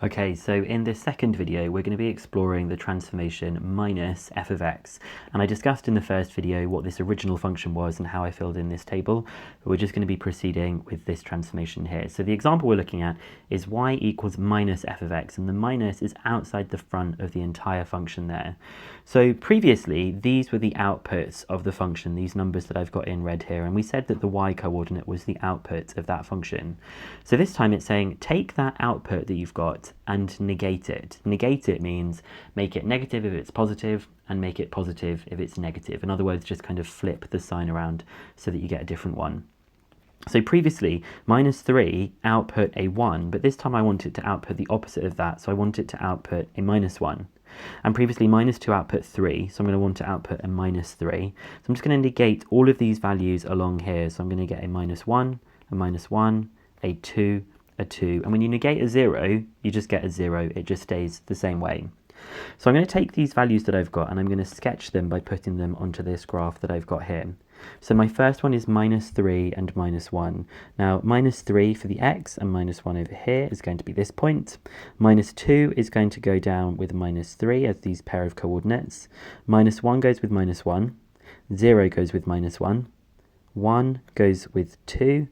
Okay, so in this second video, we're going to be exploring the transformation minus f of x. And I discussed in the first video what this original function was and how I filled in this table. But we're just going to be proceeding with this transformation here. So the example we're looking at is y equals minus f of x, and the minus is outside the front of the entire function there. So previously, these were the outputs of the function, these numbers that I've got in red here, and we said that the y coordinate was the output of that function. So this time it's saying, take that output that you've got and negate it. Negate it means make it negative if it's positive and make it positive if it's negative. In other words, just kind of flip the sign around so that you get a different one. So previously, minus 3 output a 1, but this time I want it to output the opposite of that, so I want it to output a minus 1. And previously minus 2 output 3, so I'm going to want to output a minus 3. So I'm just going to negate all of these values along here, so I'm going to get a minus 1, a minus 1, a 2, a 2, and when you negate a 0, you just get a 0, it just stays the same way. So I'm going to take these values that I've got and I'm going to sketch them by putting them onto this graph that I've got here. So my first one is minus 3 and minus 1. Now minus 3 for the x and minus 1 over here is going to be this point. Minus 2 is going to go down with minus 3 as these pair of coordinates. Minus 1 goes with minus 1. 0 goes with minus 1. 1 goes with 2.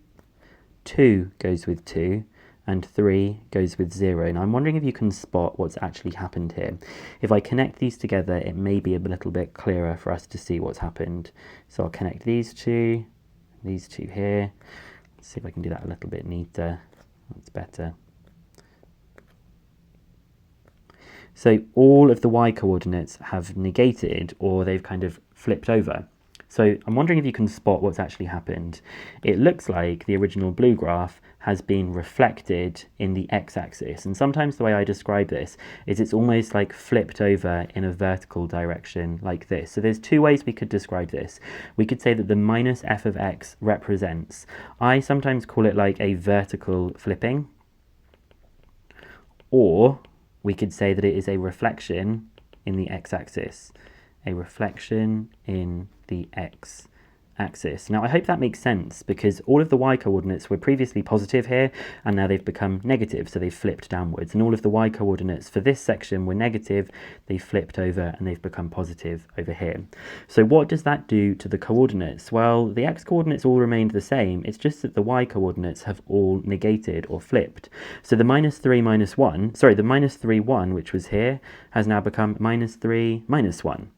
2 goes with 2. And 3 goes with 0. Now I'm wondering if you can spot what's actually happened here. If I connect these together, it may be a little bit clearer for us to see what's happened. So I'll connect these two here. Let's see if I can do that a little bit neater. That's better. So all of the y coordinates have negated, or they've kind of flipped over. So I'm wondering if you can spot what's actually happened. It looks like the original blue graph has been reflected in the x-axis, and sometimes the way I describe this is it's almost like flipped over in a vertical direction like this. So there's two ways we could describe this. We could say that the minus f of x represents, I sometimes call it like a vertical flipping, or we could say that it is a reflection in the x-axis. A reflection in the x-axis. Now I hope that makes sense, because all of the y coordinates were previously positive here and now they've become negative, so they've flipped downwards, and all of the y coordinates for this section were negative, they flipped over and they've become positive over here. So what does that do to the coordinates? Well, the x coordinates all remained the same, it's just that the y coordinates have all negated or flipped. So the minus 3 minus 1, sorry, the minus 3 1, which was here, has now become minus 3 minus 1.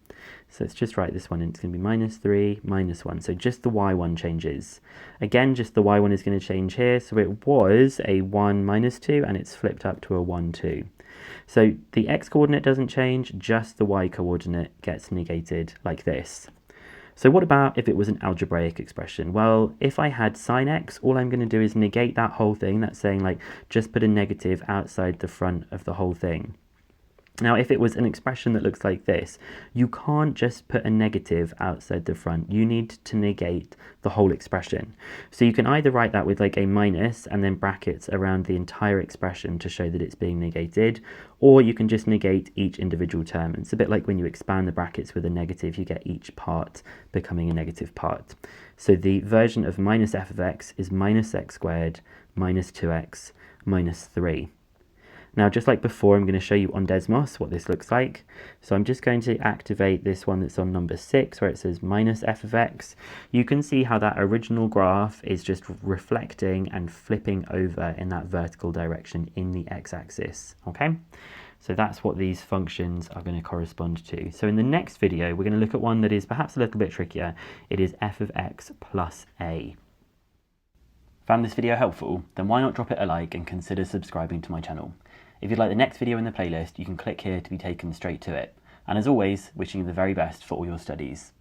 So let's just write this one in. It's going to be minus 3, minus 1. So just the y1 changes. Again, just the y1 is going to change here. So it was a 1 minus 2, and it's flipped up to a 1, 2. So the x-coordinate doesn't change, just the y-coordinate gets negated like this. So what about if it was an algebraic expression? Well, if I had sine x, all I'm going to do is negate that whole thing. That's saying, like, just put a negative outside the front of the whole thing. Now, if it was an expression that looks like this, you can't just put a negative outside the front. You need to negate the whole expression. So you can either write that with like a minus and then brackets around the entire expression to show that it's being negated, or you can just negate each individual term. It's a bit like when you expand the brackets with a negative, you get each part becoming a negative part. So the version of minus f of x is minus x squared minus 2x minus 3. Now, just like before, I'm going to show you on Desmos what this looks like. So I'm just going to activate this one that's on number 6, where it says minus f of x. You can see how that original graph is just reflecting and flipping over in that vertical direction in the x-axis, okay? So that's what these functions are going to correspond to. So in the next video, we're going to look at one that is perhaps a little bit trickier. It is f of x plus a. Found this video helpful? Then why not drop it a like and consider subscribing to my channel. If you'd like the next video in the playlist, you can click here to be taken straight to it. And as always, wishing you the very best for all your studies.